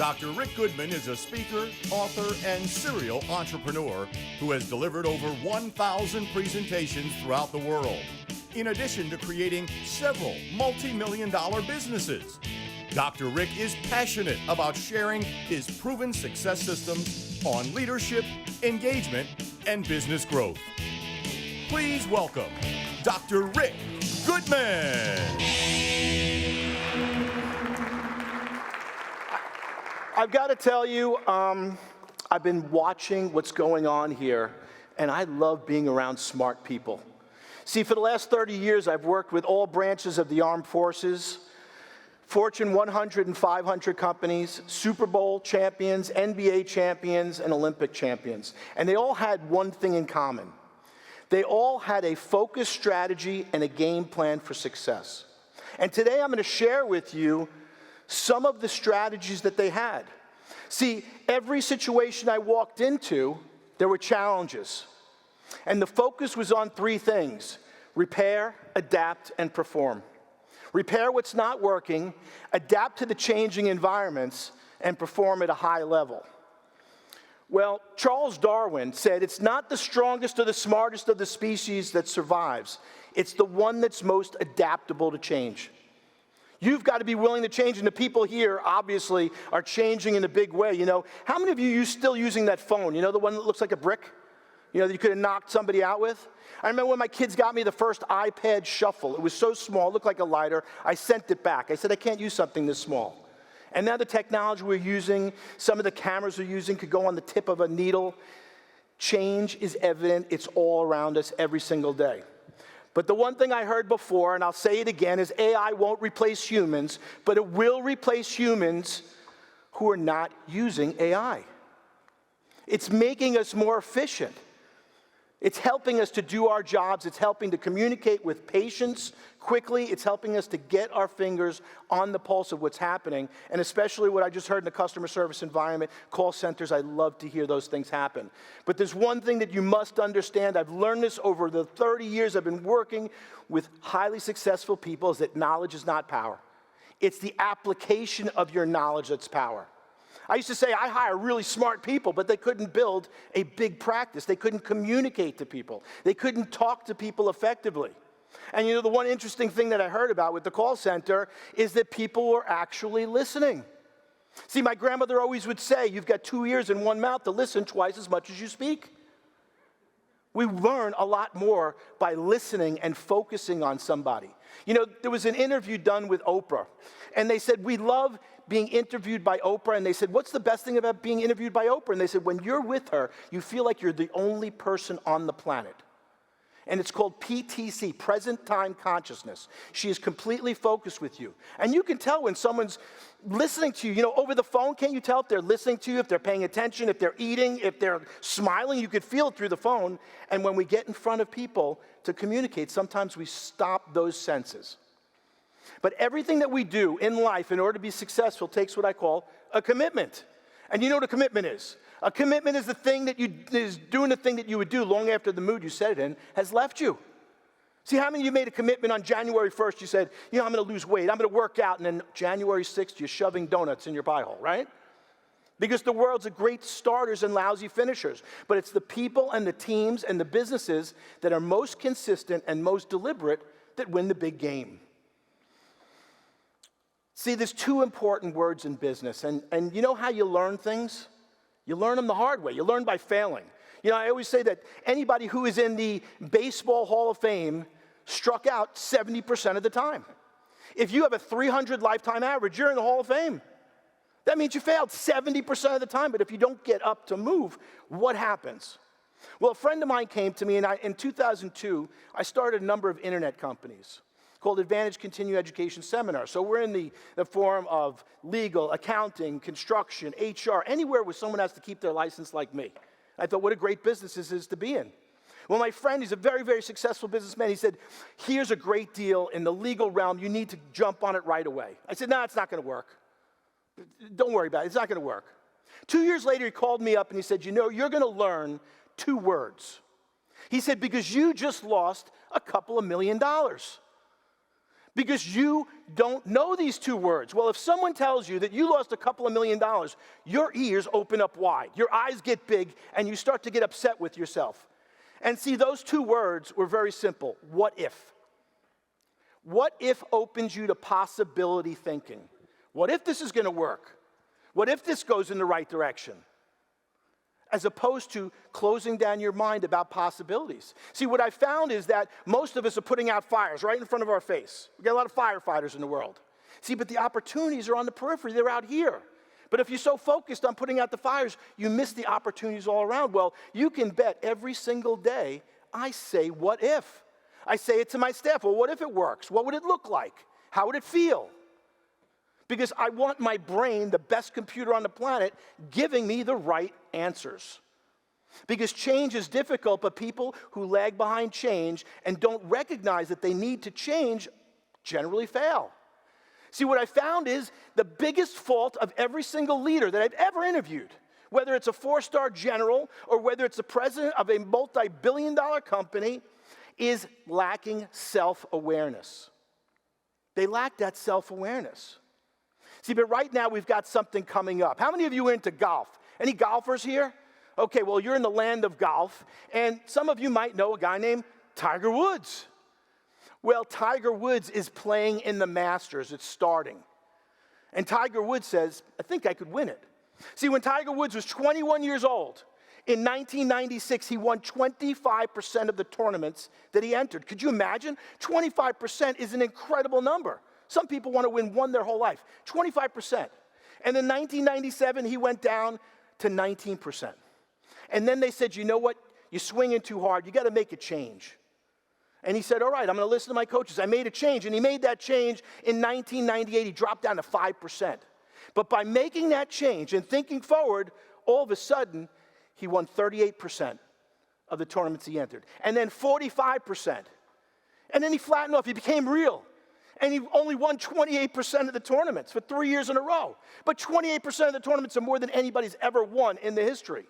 Dr. Rick Goodman is a speaker, author, and serial entrepreneur who has delivered over 1,000 presentations throughout the world, in addition to creating several multi-million-dollar businesses. Dr. Rick is passionate about sharing his proven success systems on leadership, engagement, and business growth. Please welcome Dr. Rick Goodman. I've got to tell you, I've been watching what's going on here, and I love being around smart people. See, for the last 30 years, I've worked with all branches of the armed forces, Fortune 100 and 500 companies, Super Bowl champions, NBA champions, and Olympic champions. And they all had one thing in common. They all had a focused strategy and a game plan for success. And today I'm going to share with you some of the strategies that they had. See, every situation I walked into, there were challenges. And the focus was on three things: repair, adapt, and perform. Repair what's not working, adapt to the changing environments, and perform at a high level. Well, Charles Darwin said it's not the strongest or the smartest of the species that survives. It's the one that's most adaptable to change. You've got to be willing to change, and the people here obviously are changing in a big way. You know, how many of you are still using that phone? You know, the one that looks like a brick? You know, that you could have knocked somebody out with? I remember when my kids got me the first iPad Shuffle. It was so small, it looked like a lighter. I sent it back. I said, I can't use something this small. And now the technology we're using, some of the cameras we're using could go on the tip of a needle. Change is evident. It's all around us every single day. But the one thing I heard before, and I'll say it again, is AI won't replace humans, but it will replace humans who are not using AI. It's making us more efficient. It's helping us to do our jobs. It's helping to communicate with patients quickly. It's helping us to get our fingers on the pulse of what's happening, and especially what I just heard in the customer service environment, call centers. I love to hear those things happen. But there's one thing that you must understand. I've learned this over the 30 years I've been working with highly successful people, is that knowledge is not power. It's the application of your knowledge that's power. I used to say I hire really smart people, but they couldn't build a big practice. They couldn't communicate to people. They couldn't talk to people effectively. And you know, the one interesting thing that I heard about with the call center is that people were actually listening. See, my grandmother always would say, you've got 2 ears and 1 mouth to listen twice as much as you speak. We learn a lot more by listening and focusing on somebody. You know, there was an interview done with Oprah, and they said, we love being interviewed by Oprah, and they said, what's the best thing about being interviewed by Oprah? And they said, when you're with her, you feel like you're the only person on the planet. And it's called PTC, present time consciousness. She is completely focused with you. And you can tell when someone's listening to you. You know, over the phone, can't you tell if they're listening to you, if they're paying attention, if they're eating, if they're smiling? You could feel it through the phone. And when we get in front of people to communicate, sometimes we stop those senses. But everything that we do in life in order to be successful takes what I call a commitment. And you know what a commitment is? A commitment is doing the thing that you would do long after the mood you set it in has left you. See, how many of you made a commitment on January 1st? You said, you know, I'm going to lose weight, I'm going to work out, and then January 6th, you're shoving donuts in your pie hole, right? Because the world's a great starters and lousy finishers. But it's the people and the teams and the businesses that are most consistent and most deliberate that win the big game. See, there's two important words in business, and you know how you learn things? You learn them the hard way. You learn by failing. You know, I always say that anybody who is in the Baseball Hall of Fame struck out 70% of the time. If you have a 300 lifetime average, you're in the Hall of Fame. That means you failed 70% of the time, but if you don't get up to move, what happens? Well, a friend of mine came to me, and in 2002, I started a number of internet companies called Advantage Continuing Education Seminars. So we're in the form of legal, accounting, construction, HR, anywhere where someone has to keep their license like me. I thought, what a great business this is to be in. Well, my friend, he's a very, very successful businessman. He said, here's a great deal in the legal realm. You need to jump on it right away. I said, no, it's not going to work. Don't worry about it. It's not going to work. 2 years later, he called me up and he said, you know, you're going to learn 2 words. He said, because you just lost a couple of $1 million. because you don't know these two words. Well, if someone tells you that you lost a couple of $1 million, your ears open up wide, your eyes get big, and you start to get upset with yourself. And see, those two words were very simple. What if? What if opens you to possibility thinking? What if this is going to work? What if this goes in the right direction? As opposed to closing down your mind about possibilities. See, what I found is that most of us are putting out fires right in front of our face. We got a lot of firefighters in the world. See, but the opportunities are on the periphery. They're out here. But if you're so focused on putting out the fires, you miss the opportunities all around. Well, you can bet every single day I say, what if? I say it to my staff. Well, what if it works? What would it look like? How would it feel? Because I want my brain, the best computer on the planet, giving me the right answers. Because change is difficult, but people who lag behind change and don't recognize that they need to change generally fail. See, what I found is the biggest fault of every single leader that I've ever interviewed, whether it's a 4-star general or whether it's the president of a multi-billion-dollar company, is lacking self-awareness. They lack that self-awareness. See, but right now we've got something coming up. How many of you are into golf? Any golfers here? Okay, well, you're in the land of golf, and some of you might know a guy named Tiger Woods. Well, Tiger Woods is playing in the Masters. It's starting. And Tiger Woods says, I think I could win it. See, when Tiger Woods was 21 years old, in 1996, he won 25% of the tournaments that he entered. Could you imagine? 25% is an incredible number. Some people want to win one their whole life. 25%. And in 1997, he went down to 19%. And then they said, you know what? You're swinging too hard. You got to make a change. And he said, all right, I'm going to listen to my coaches. I made a change. And he made that change in 1998. He dropped down to 5%. But by making that change and thinking forward, all of a sudden, he won 38% of the tournaments he entered. And then 45%. And then he flattened off. He became real. And he only won 28% of the tournaments for 3 years in a row. But 28% of the tournaments are more than anybody's ever won in the history.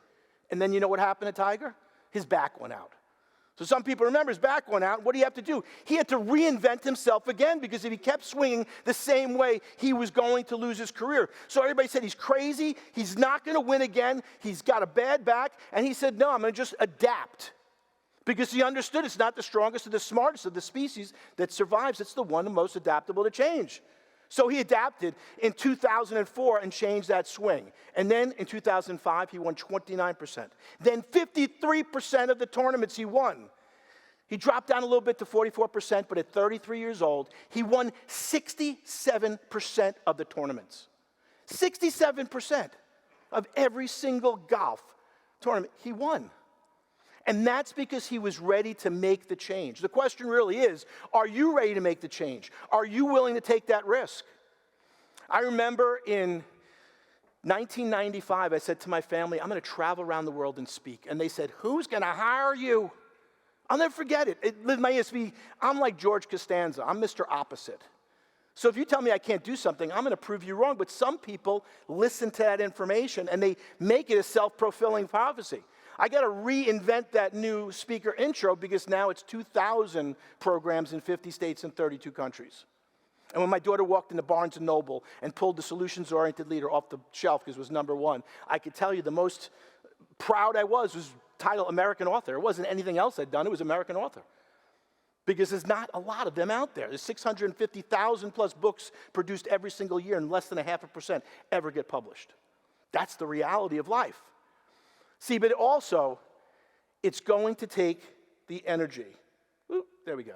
And then you know what happened to Tiger? His back went out. So some people remember his back went out. What do you have to do? He had to reinvent himself again, because if he kept swinging the same way, he was going to lose his career. So everybody said he's crazy. He's not going to win again. He's got a bad back. And he said, no, I'm going to just adapt. Because he understood it's not the strongest or the smartest of the species that survives. It's the one the most adaptable to change. So he adapted in 2004 and changed that swing. And then in 2005, he won 29%. Then 53% of the tournaments he won. He dropped down a little bit to 44%, but at 33 years old, he won 67% of the tournaments. 67% of every single golf tournament he won. And that's because he was ready to make the change. The question really is, are you ready to make the change? Are you willing to take that risk? I remember in 1995, I said to my family, I'm going to travel around the world and speak. And they said, who's going to hire you? I'll never forget it. My ESV, I'm like George Costanza. I'm Mr. Opposite. So if you tell me I can't do something, I'm going to prove you wrong. But some people listen to that information and they make it a self-fulfilling prophecy. I got to reinvent that new speaker intro because now it's 2,000 programs in 50 states and 32 countries. And when my daughter walked into Barnes & Noble and pulled the Solutions-Oriented Leader off the shelf because it was #1, I could tell you the most proud I was title American Author. It wasn't anything else I'd done. It was American Author. Because there's not a lot of them out there. There's 650,000 plus books produced every single year, and less than 0.5% ever get published. That's the reality of life. See, but also, it's going to take the energy. Ooh, there we go.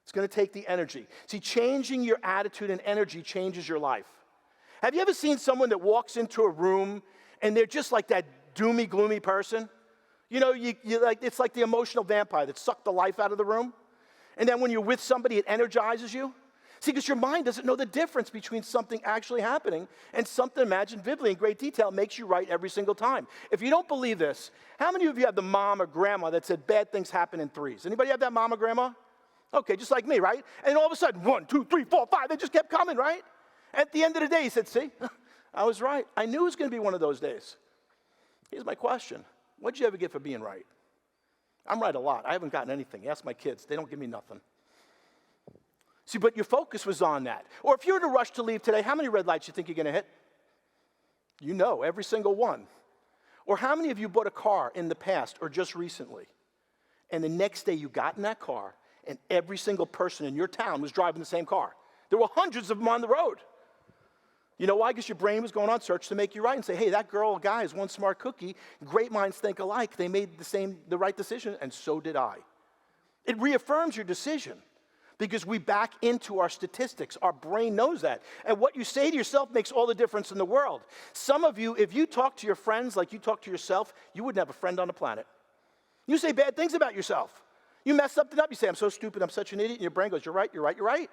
It's going to take the energy. See, changing your attitude and energy changes your life. Have you ever seen someone that walks into a room and they're just like that doomy, gloomy person? You know, it's like the emotional vampire that sucked the life out of the room. And then when you're with somebody, it energizes you. See, because your mind doesn't know the difference between something actually happening and something imagined vividly in great detail makes you right every single time. If you don't believe this, how many of you have the mom or grandma that said bad things happen in threes? Anybody have that mom or grandma? Okay, just like me, right? And all of a sudden, 1, 2, 3, 4, 5, they just kept coming, right? At the end of the day, he said, see, I was right. I knew it was going to be one of those days. Here's my question. What did you ever get for being right? I'm right a lot. I haven't gotten anything. Ask my kids. They don't give me nothing. See, but your focus was on that. Or if you're in a rush to leave today, how many red lights you think you're going to hit? You know, every single one. Or how many of you bought a car in the past or just recently, and the next day you got in that car, and every single person in your town was driving the same car? There were hundreds of them on the road. You know why? Because your brain was going on search to make you right and say, hey, that girl or guy is one smart cookie. Great minds think alike. They made the right decision, and so did I. It reaffirms your decision because we back into our statistics. Our brain knows that. And what you say to yourself makes all the difference in the world. Some of you, if you talk to your friends like you talk to yourself, you wouldn't have a friend on the planet. You say bad things about yourself. You mess something up, you say, I'm so stupid, I'm such an idiot, and your brain goes, you're right, you're right, you're right.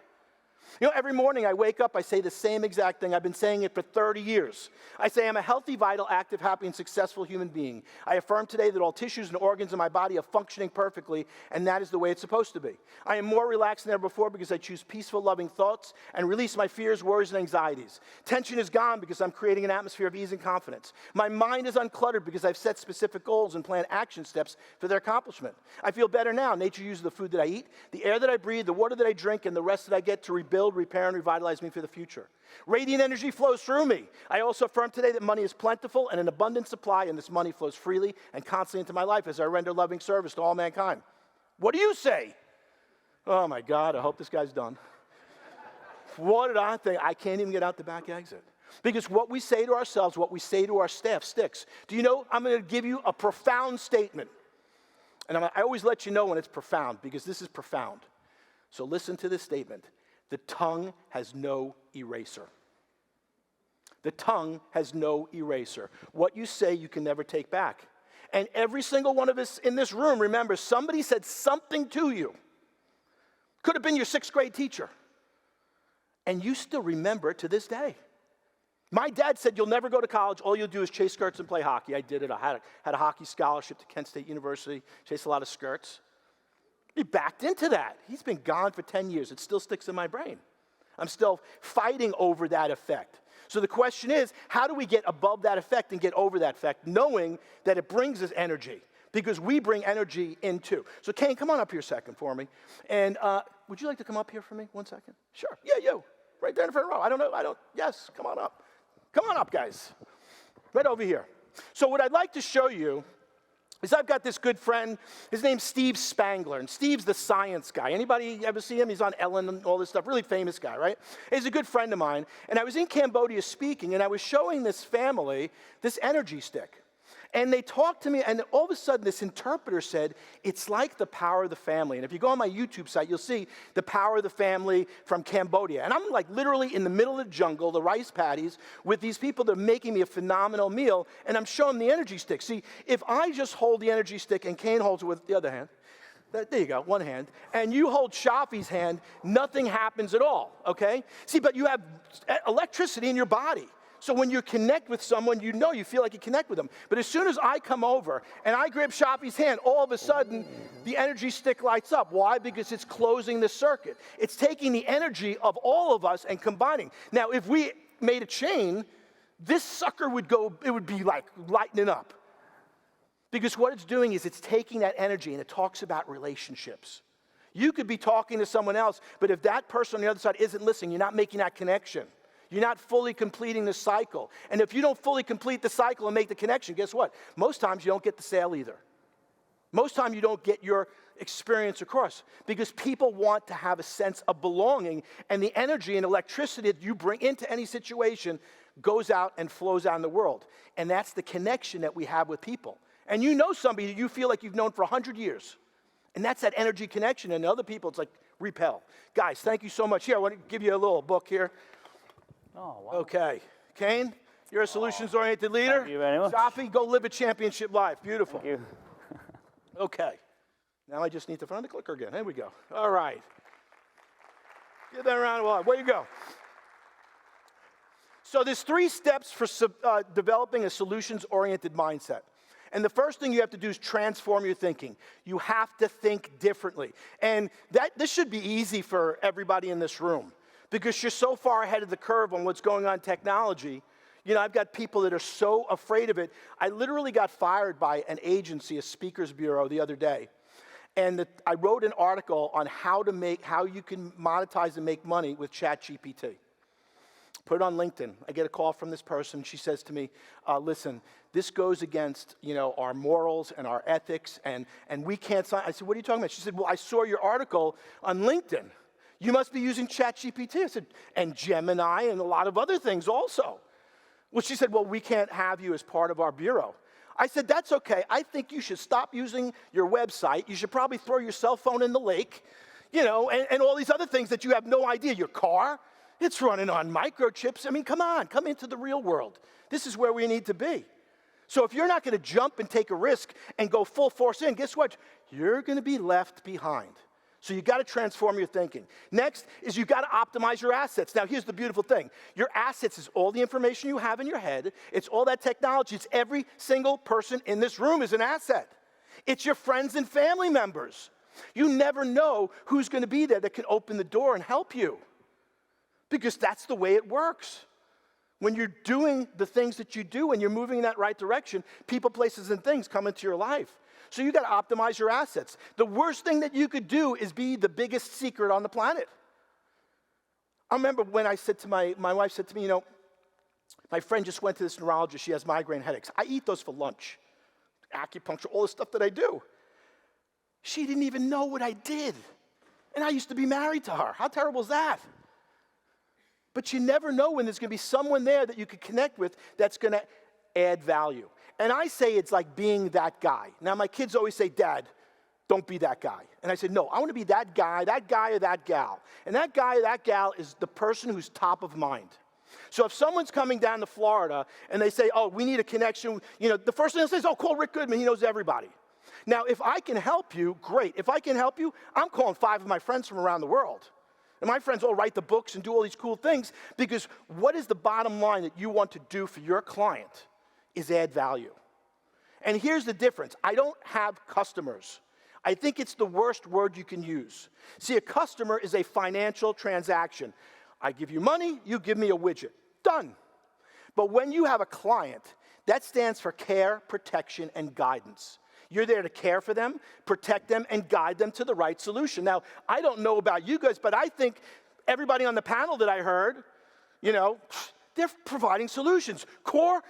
You know, every morning I wake up, I say the same exact thing. I've been saying it for 30 years. I say I'm a healthy, vital, active, happy, and successful human being. I affirm today that all tissues and organs in my body are functioning perfectly, and that is the way it's supposed to be. I am more relaxed than ever before because I choose peaceful, loving thoughts and release my fears, worries, and anxieties. Tension is gone because I'm creating an atmosphere of ease and confidence. My mind is uncluttered because I've set specific goals and planned action steps for their accomplishment. I feel better now. Nature uses the food that I eat, the air that I breathe, the water that I drink, and the rest that I get to rebuild, repair, and revitalize me for the future. Radiant energy flows through me. I also affirm today that money is plentiful and an abundant supply, and this money flows freely and constantly into my life as I render loving service to all mankind. What do you say? Oh my God, I hope this guy's done. What did I think? I can't even get out the back exit. Because what we say to ourselves, what we say to our staff sticks. Do you know, I'm going to give you a profound statement. And I always let you know when it's profound, because this is profound. So listen to this statement. The tongue has no eraser. The tongue has no eraser. What you say, you can never take back. And every single one of us in this room, remember, somebody said something to you. Could have been your 6th grade teacher. And you still remember it to this day. My dad said, you'll never go to college. All you'll do is chase skirts and play hockey. I did it. I had a hockey scholarship to Kent State University, chased a lot of skirts. He backed into that. He's been gone for 10 years. It still sticks in my brain. I'm still fighting over that effect. So the question is, how do we get above that effect and get over that effect, knowing that it brings us energy? Because we bring energy in too. So Kane, come on up here a second for me. And would you like to come up here for me 1 second? Sure. Yeah, you. Right there in the front row. I don't know. Yes, come on up. Come on up, guys. Right over here. So what I'd like to show you is I've got this good friend. His name's Steve Spangler, and Steve's the science guy. Anybody ever see him? He's on Ellen and all this stuff. Really famous guy, right? He's a good friend of mine. And I was in Cambodia speaking, and I was showing this family this energy stick. And they talked to me, and all of a sudden this interpreter said, it's like the power of the family. And if you go on my YouTube site, you'll see the power of the family from Cambodia. And I'm like literally in the middle of the jungle, the rice paddies, with these people that are making me a phenomenal meal, and I'm showing the energy stick. See, if I just hold the energy stick and Kane holds it with the other hand, there you go, one hand, and you hold Shafi's hand, nothing happens at all, okay? See, but you have electricity in your body. So when you connect with someone, you know, you feel like you connect with them. But as soon as I come over and I grab Shafi's hand, all of a sudden, the energy stick lights up. Why? Because it's closing the circuit. It's taking the energy of all of us and combining. Now, if we made a chain, this sucker would go, it would be like lightening up. Because what it's doing is it's taking that energy, and it talks about relationships. You could be talking to someone else, but if that person on the other side isn't listening, you're not making that connection. You're not fully completing the cycle. And if you don't fully complete the cycle and make the connection, guess what? Most times you don't get the sale either. Most times you don't get your experience across, because people want to have a sense of belonging, and the energy and electricity that you bring into any situation goes out and flows out in the world. And that's the connection that we have with people. And you know somebody that you feel like you've known for 100 years. And that's that energy connection. And other people, it's like repel. Guys, thank you so much. Here, I want to give you a little book here. Oh, wow. Okay. Kane, you're a solutions-oriented leader. Thank you very much. Safi, go live a championship life. Beautiful. Thank you. Okay. Now I just need to find the clicker again. There we go. All right. Give that a round of applause. Way you go. So there's 3 steps for developing a solutions-oriented mindset. And the first thing you have to do is transform your thinking. You have to think differently. And this should be easy for everybody in this room, because you're so far ahead of the curve on what's going on in technology. You know, I've got people that are so afraid of it. I literally got fired by an agency, a speakers bureau, the other day. And I wrote an article on how you can monetize and make money with ChatGPT. Put it on LinkedIn. I get a call from this person. She says to me, listen, this goes against, our morals and our ethics, and we can't sign. I said, what are you talking about? She said, well, I saw your article on LinkedIn. You must be using ChatGPT. I said, and Gemini and a lot of other things also. Well, she said, well, we can't have you as part of our bureau. I said, that's okay. I think you should stop using your website. You should probably throw your cell phone in the lake, and all these other things that you have no idea. Your car, it's running on microchips. I mean, come on, come into the real world. This is where we need to be. So if you're not going to jump and take a risk and go full force in, guess what? You're going to be left behind. So you got to transform your thinking. Next is you got to optimize your assets. Now here's the beautiful thing. Your assets is all the information you have in your head. It's all that technology. It's every single person in this room is an asset. It's your friends and family members. You never know who's going to be there that can open the door and help you. Because that's the way it works. When you're doing the things that you do and you're moving in that right direction, people, places, and things come into your life. So you got to optimize your assets. The worst thing that you could do is be the biggest secret on the planet. I remember when I said to my wife said to me, my friend just went to this neurologist. She has migraine headaches. I eat those for lunch. Acupuncture, all the stuff that I do. She didn't even know what I did. And I used to be married to her. How terrible is that? But you never know when there's going to be someone there that you could connect with that's going to add value. And I say it's like being that guy. Now, my kids always say, Dad, don't be that guy. And I said, no, I want to be that guy or that gal. And that guy or that gal is the person who's top of mind. So if someone's coming down to Florida and they say, oh, we need a connection, the first thing they'll say is, oh, call Rick Goodman. He knows everybody. Now, if I can help you, great. If I can help you, I'm calling 5 of my friends from around the world. And my friends all write the books and do all these cool things because what is the bottom line that you want to do for your client is add value. And here's the difference. I don't have customers. I think it's the worst word you can use. See, a customer is a financial transaction. I give you money, you give me a widget. Done. But when you have a client, that stands for care, protection, and guidance. You're there to care for them, protect them, and guide them to the right solution. Now, I don't know about you guys, but I think everybody on the panel that I heard, they're providing solutions. Core,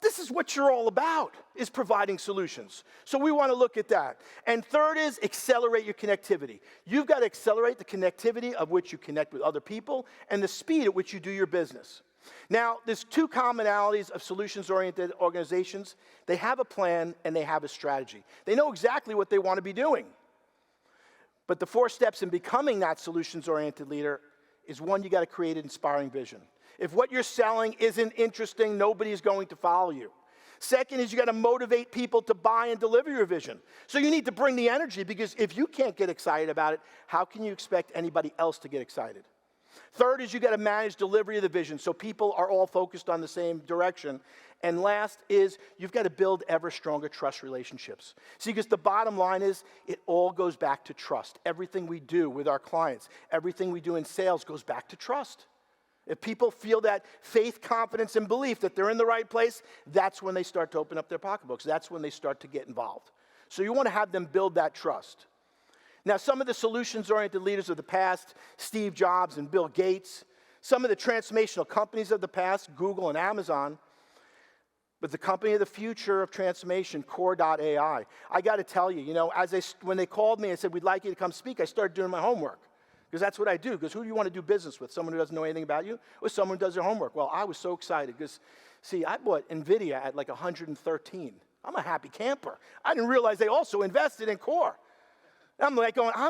this is what you're all about, is providing solutions. So we want to look at that. And third is accelerate your connectivity. You've got to accelerate the connectivity of which you connect with other people and the speed at which you do your business. Now, there's 2 commonalities of solutions-oriented organizations. They have a plan and they have a strategy. They know exactly what they want to be doing. But the 4 steps in becoming that solutions-oriented leader is 1, you got to create an inspiring vision. If what you're selling isn't interesting, nobody's going to follow you. Second is you got to motivate people to buy and deliver your vision. So you need to bring the energy because if you can't get excited about it, how can you expect anybody else to get excited? Third is you got to manage delivery of the vision so people are all focused on the same direction. And last is you've got to build ever stronger trust relationships. See, because the bottom line is it all goes back to trust. Everything we do with our clients, everything we do in sales goes back to trust. If people feel that faith, confidence, and belief that they're in the right place, that's when they start to open up their pocketbooks. That's when they start to get involved. So you want to have them build that trust. Now, some of the solutions-oriented leaders of the past, Steve Jobs and Bill Gates, some of the transformational companies of the past, Google and Amazon, but the company of the future of transformation, Kore.ai. I got to tell you, when they called me and said, we'd like you to come speak, I started doing my homework. Because that's what I do. Because who do you want to do business with? Someone who doesn't know anything about you? Or someone who does their homework? Well, I was so excited because, see, I bought NVIDIA at like 113. I'm a happy camper. I didn't realize they also invested in Core. I'm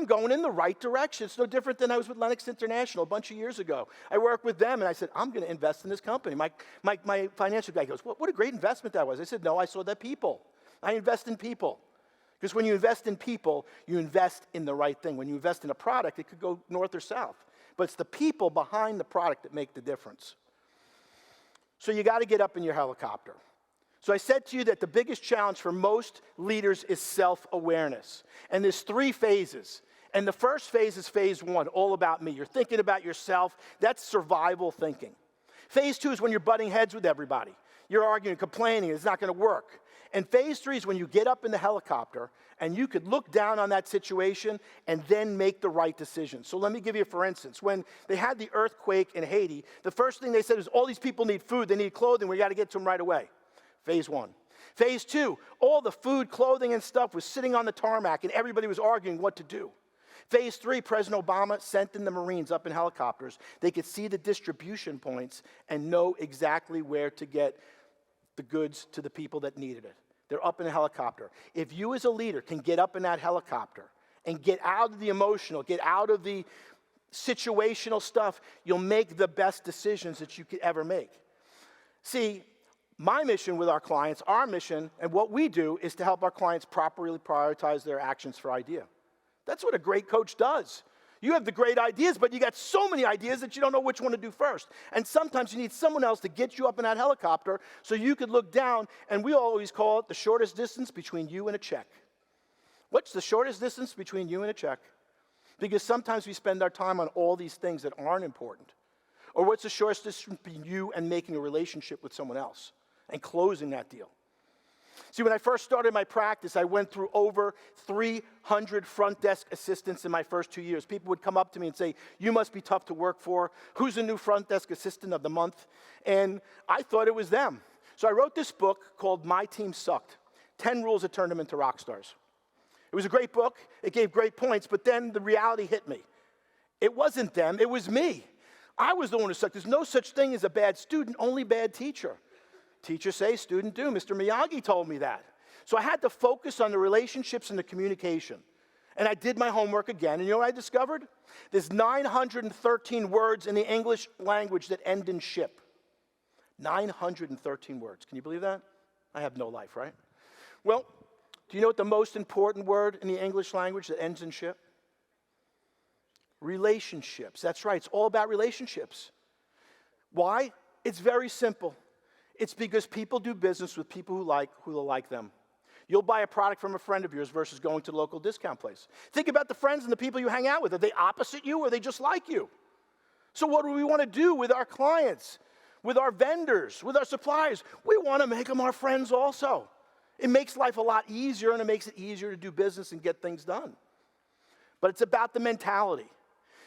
going in the right direction. It's no different than I was with Lennox International a bunch of years ago. I worked with them, and I said, I'm going to invest in this company. My financial guy goes, what a great investment that was. I said, no, I saw that people. I invest in people. Because when you invest in people, you invest in the right thing. When you invest in a product, it could go north or south. But it's the people behind the product that make the difference. So you got to get up in your helicopter. So I said to you that the biggest challenge for most leaders is self-awareness. And there's 3 phases. And the first phase is phase 1, all about me. You're thinking about yourself. That's survival thinking. Phase 2 is when you're butting heads with everybody. You're arguing, complaining, it's not going to work. And phase 3 is when you get up in the helicopter and you could look down on that situation and then make the right decision. So let me give you, for instance, when they had the earthquake in Haiti, the first thing they said is all these people need food, they need clothing, we got to get to them right away. Phase 1. Phase 2, all the food, clothing, and stuff was sitting on the tarmac and everybody was arguing what to do. Phase 3, President Obama sent in the Marines up in helicopters. They could see the distribution points and know exactly where to get the goods to the people that needed it. They're up in a helicopter. If you as a leader can get up in that helicopter and get out of the emotional, get out of the situational stuff, you'll make the best decisions that you could ever make. See, my mission with our clients, our mission, and what we do is to help our clients properly prioritize their actions for idea. That's what a great coach does. You have the great ideas, but you got so many ideas that you don't know which one to do first. And sometimes you need someone else to get you up in that helicopter so you could look down, and we always call it the shortest distance between you and a check. What's the shortest distance between you and a check? Because sometimes we spend our time on all these things that aren't important. Or what's the shortest distance between you and making a relationship with someone else and closing that deal? See, when I first started my practice, I went through over 300 front desk assistants in my first 2 years. People would come up to me and say, you must be tough to work for. Who's the new front desk assistant of the month? And I thought it was them. So I wrote this book called My Team Sucked, 10 Rules That Turned Them into Rock Stars. It was a great book. It gave great points, but then the reality hit me. It wasn't them. It was me. I was the one who sucked. There's no such thing as a bad student, only bad teacher. Teacher say, student do. Mr. Miyagi told me that. So I had to focus on the relationships and the communication. And I did my homework again. And you know what I discovered? There's 913 words in the English language that end in ship. 913 words. Can you believe that? I have no life, right? Well, do you know what the most important word in the English language that ends in ship? Relationships. That's right. It's all about relationships. Why? It's very simple. It's because people do business with people who will like them. You'll buy a product from a friend of yours versus going to the local discount place. Think about the friends and the people you hang out with. Are they opposite you or are they just like you? So what do we want to do with our clients, with our vendors, with our suppliers? We want to make them our friends also. It makes life a lot easier and it makes it easier to do business and get things done. But it's about the mentality.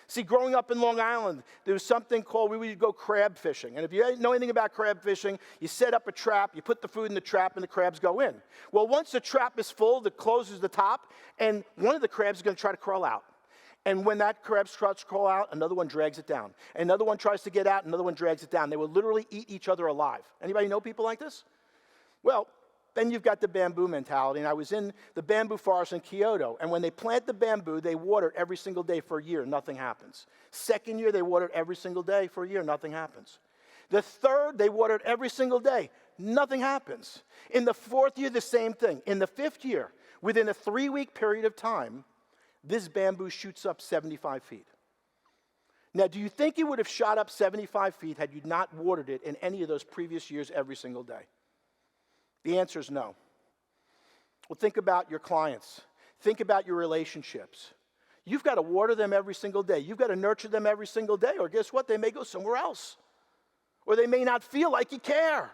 See, growing up in Long Island, there was something called, we would go crab fishing. And if you know anything about crab fishing, you set up a trap, you put the food in the trap, and the crabs go in. Well, once the trap is full, it closes the top, and one of the crabs is going to try to crawl out. And when that crab starts to crawl out, another one drags it down. Another one tries to get out, another one drags it down. They will literally eat each other alive. Anybody know people like this? Well, then you've got the bamboo mentality, and I was in the bamboo forest in Kyoto, and when they plant the bamboo, they water it every single day for a year, nothing happens. Second year, they water it every single day for a year, nothing happens. The third, they water it every single day, nothing happens. In the fourth year, the same thing. In the fifth year, within a 3-week period of time, this bamboo shoots up 75 feet. Now, do you think it would have shot up 75 feet had you not watered it in any of those previous years every single day? The answer is no. Well, think about your clients. Think about your relationships. You've got to water them every single day. You've got to nurture them every single day, or guess what? They may go somewhere else. Or they may not feel like you care.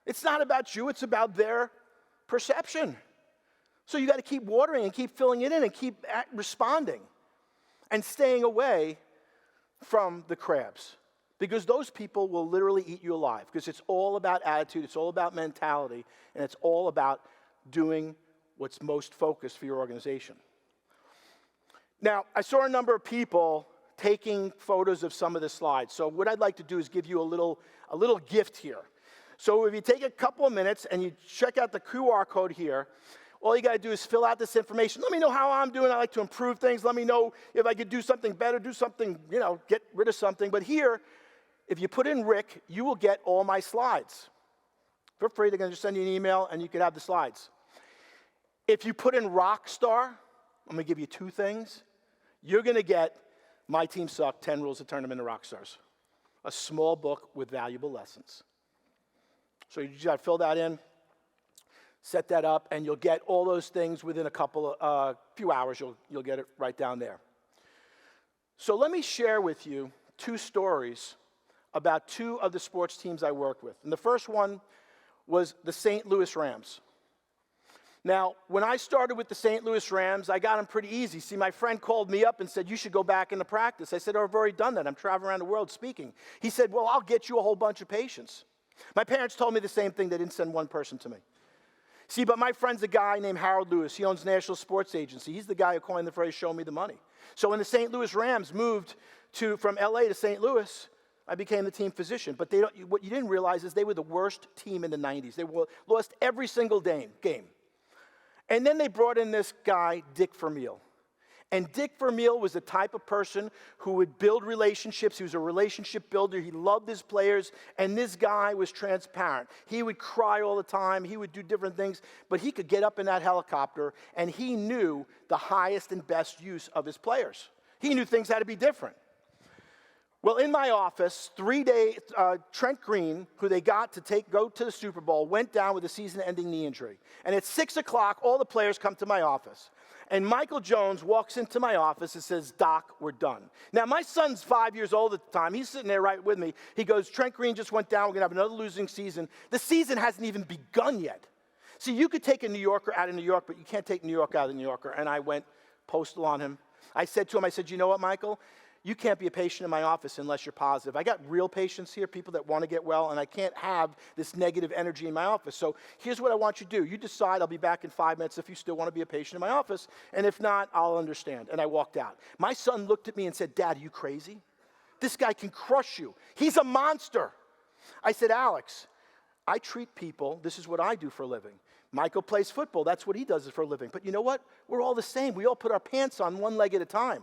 It's not about you, it's about their perception. So you got to keep watering and keep filling it in and keep responding and staying away from the crabs. Because those people will literally eat you alive. Because it's all about attitude, it's all about mentality, and it's all about doing what's most focused for your organization. Now, I saw a number of people taking photos of some of the slides. So what I'd like to do is give you a little gift here. So if you take a couple of minutes and you check out the QR code here, all you got to do is fill out this information. Let me know how I'm doing. I like to improve things. Let me know if I could do something better, do something, get rid of something. But here, if you put in Rick, you will get all my slides. Feel free, they're going to just send you an email and you can have the slides. If you put in rock star, I'm going to give you 2 things. You're going to get My Team Sucked, 10 Rules to Turn Them into Rock Stars. A small book with valuable lessons. So you just got to fill that in, set that up, and you'll get all those things within a few hours. You'll get it right down there. So let me share with you 2 stories about 2 of the sports teams I work with. And the first one was the St. Louis Rams. Now, when I started with the St. Louis Rams, I got them pretty easy. See, my friend called me up and said, you should go back into practice. I said, oh, I've already done that. I'm traveling around the world speaking. He said, well, I'll get you a whole bunch of patients. My parents told me the same thing. They didn't send one person to me. See, but my friend's a guy named Harold Lewis. He owns National Sports Agency. He's the guy who coined the phrase, show me the money. So when the St. Louis Rams moved from L.A. to St. Louis, I became the team physician. But what you didn't realize is they were the worst team in the 90s. They lost every single game. And then they brought in this guy, Dick Vermeil. And Dick Vermeil was the type of person who would build relationships. He was a relationship builder. He loved his players. And this guy was transparent. He would cry all the time. He would do different things. But he could get up in that helicopter, and he knew the highest and best use of his players. He knew things had to be different. Well, in my office, Trent Green, who they got to go to the Super Bowl, went down with a season-ending knee injury. And at 6 o'clock, all the players come to my office. And Michael Jones walks into my office and says, Doc, we're done. Now, my son's 5 years old at the time. He's sitting there right with me. He goes, Trent Green just went down. We're going to have another losing season. The season hasn't even begun yet. See, you could take a New Yorker out of New York, but you can't take New York out of New Yorker. And I went postal on him. I said to him, you know what, Michael? You can't be a patient in my office unless you're positive. I got real patients here, people that want to get well, and I can't have this negative energy in my office. So here's what I want you to do. You decide, I'll be back in 5 minutes if you still want to be a patient in my office, and if not, I'll understand. And I walked out. My son looked at me and said, Dad, are you crazy? This guy can crush you. He's a monster. I said, Alex, I treat people. This is what I do for a living. Michael plays football. That's what he does for a living. But you know what? We're all the same. We all put our pants on one leg at a time.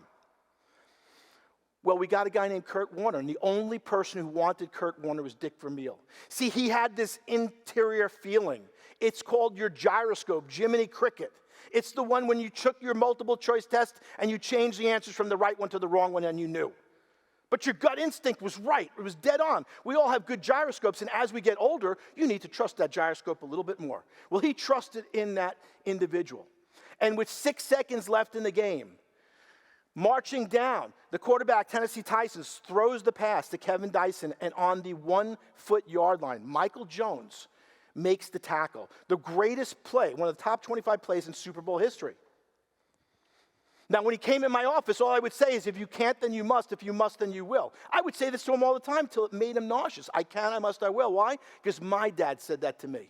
Well, we got a guy named Kurt Warner, and the only person who wanted Kurt Warner was Dick Vermeil. See, he had this interior feeling. It's called your gyroscope, Jiminy Cricket. It's the one when you took your multiple choice test and you changed the answers from the right one to the wrong one and you knew. But your gut instinct was right. It was dead on. We all have good gyroscopes, and as we get older, you need to trust that gyroscope a little bit more. Well, he trusted in that individual. And with 6 seconds left in the game, marching down, the quarterback, Tennessee Titans, throws the pass to Kevin Dyson, and on the 1 foot yard line, Michael Jones makes the tackle. The greatest play, one of the top 25 plays in Super Bowl history. Now, when he came in my office, all I would say is, if you can't, then you must. If you must, then you will. I would say this to him all the time till it made him nauseous. I can, I must, I will. Why? Because my dad said that to me.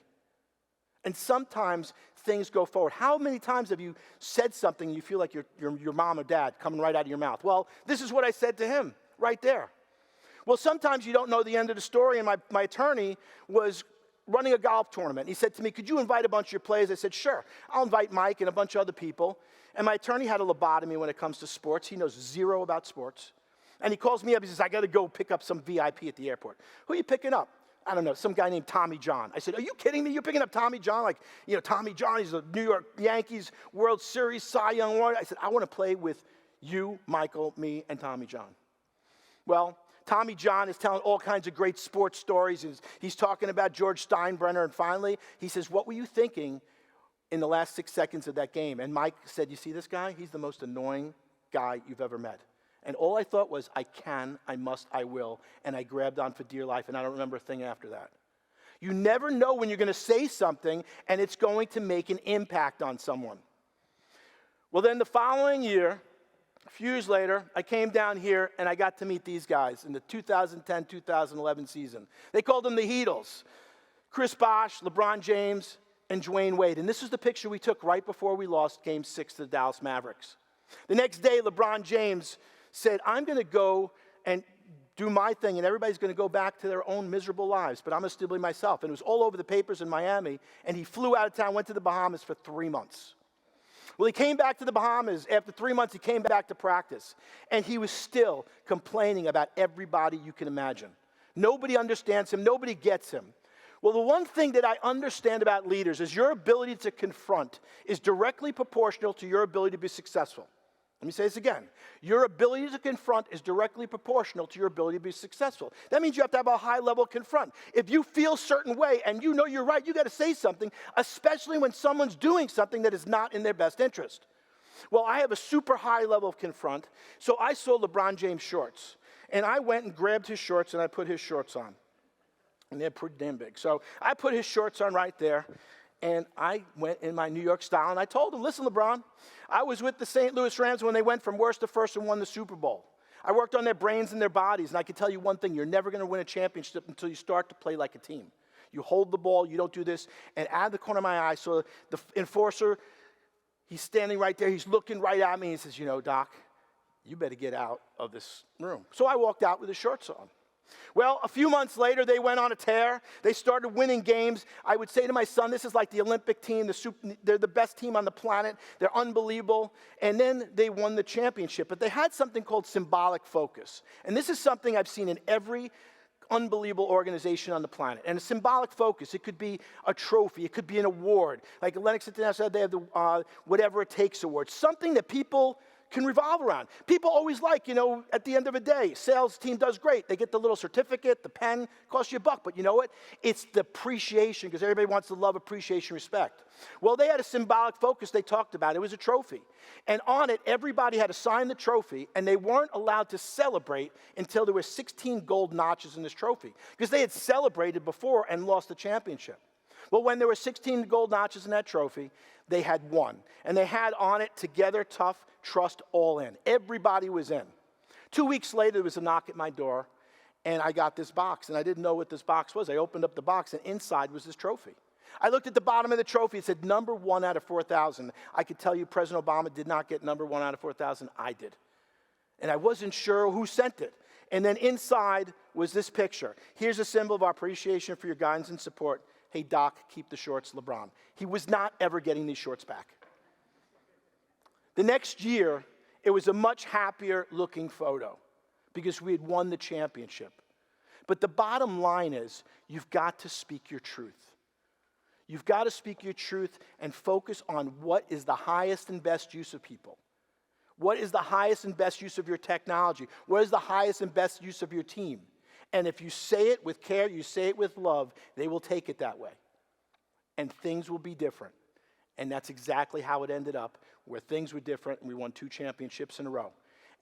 And sometimes things go forward. How many times have you said something you feel like your mom or dad coming right out of your mouth? Well, this is what I said to him right there. Well, sometimes you don't know the end of the story, and my attorney was running a golf tournament. He said to me, could you invite a bunch of your players? I said, sure. I'll invite Mike and a bunch of other people. And my attorney had a lobotomy when it comes to sports. He knows zero about sports. And he calls me up. He says, I got to go pick up some VIP at the airport. Who are you picking up? I don't know, some guy named Tommy John. I said, are you kidding me? You're picking up Tommy John? Like, Tommy John, he's a New York Yankees World Series Cy Young award. I said, I want to play with you, Michael, me, and Tommy John. Well, Tommy John is telling all kinds of great sports stories. He's talking about George Steinbrenner, and finally, he says, what were you thinking in the last 6 seconds of that game? And Mike said, you see this guy? He's the most annoying guy you've ever met. And all I thought was, I can, I must, I will. And I grabbed on for dear life, and I don't remember a thing after that. You never know when you're going to say something, and it's going to make an impact on someone. Well, then the following year, a few years later, I came down here, and I got to meet these guys in the 2010-2011 season. They called them the Heatles. Chris Bosh, LeBron James, and Dwayne Wade. And this is the picture we took right before we lost Game 6 to the Dallas Mavericks. The next day, LeBron James said, I'm going to go and do my thing, and everybody's going to go back to their own miserable lives, but I'm going to still be myself. And it was all over the papers in Miami, and he flew out of town, went to the Bahamas for 3 months. Well, he came back to the Bahamas. After 3 months, he came back to practice, and he was still complaining about everybody you can imagine. Nobody understands him. Nobody gets him. Well, the one thing that I understand about leaders is your ability to confront is directly proportional to your ability to be successful. Let me say this again. Your ability to confront is directly proportional to your ability to be successful. That means you have to have a high level of confront. If you feel a certain way and you know you're right, you got to say something, especially when someone's doing something that is not in their best interest. Well, I have a super high level of confront, so I saw LeBron James shorts. And I went and grabbed his shorts and I put his shorts on. And they're pretty damn big. So I put his shorts on right there. And I went in my New York style, and I told him, listen, LeBron, I was with the St. Louis Rams when they went from worst to first and won the Super Bowl. I worked on their brains and their bodies, and I can tell you one thing, you're never going to win a championship until you start to play like a team. You hold the ball, you don't do this. And out of the corner of my eye, I saw the enforcer, he's standing right there, he's looking right at me, and he says, you know, Doc, you better get out of this room. So I walked out with his shorts on. Well, a few months later, they went on a tear. They started winning games. I would say to my son, this is like the Olympic team. They're the best team on the planet. They're unbelievable. And then they won the championship. But they had something called symbolic focus. And this is something I've seen in every unbelievable organization on the planet. And a symbolic focus, it could be a trophy. It could be an award. Like Lennox International, they have the Whatever It Takes award. Something that people can revolve around. People always like, you know, at the end of a day, sales team does great. They get the little certificate, the pen, costs you $1. But you know what? It's the appreciation, because everybody wants to love, appreciation, respect. Well, they had a symbolic focus they talked about. It was a trophy. And on it, everybody had to sign the trophy, and they weren't allowed to celebrate until there were 16 gold notches in this trophy, because they had celebrated before and lost the championship. Well, when there were 16 gold notches in that trophy, they had won. And they had on it, together, tough, trust, all in. Everybody was in. 2 weeks later, there was a knock at my door, and I got this box, and I didn't know what this box was. I opened up the box, and inside was this trophy. I looked at the bottom of the trophy. It said number 1 out of 4,000. I could tell you President Obama did not get number 1 out of 4,000. I did. And I wasn't sure who sent it. And then inside was this picture. Here's a symbol of our appreciation for your guidance and support. Hey, Doc, keep the shorts, LeBron. He was not ever getting these shorts back. The next year, it was a much happier looking photo because we had won the championship. But the bottom line is, you've got to speak your truth. You've got to speak your truth and focus on what is the highest and best use of people. What is the highest and best use of your technology? What is the highest and best use of your team? And if you say it with care, you say it with love, they will take it that way. And things will be different. And that's exactly how it ended up, where things were different and we won 2 championships in a row.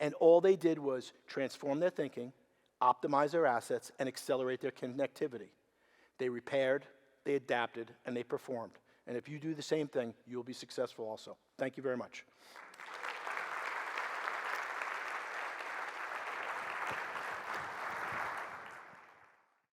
And all they did was transform their thinking, optimize their assets, and accelerate their connectivity. They repaired, they adapted, and they performed. And if you do the same thing, you'll be successful also. Thank you very much.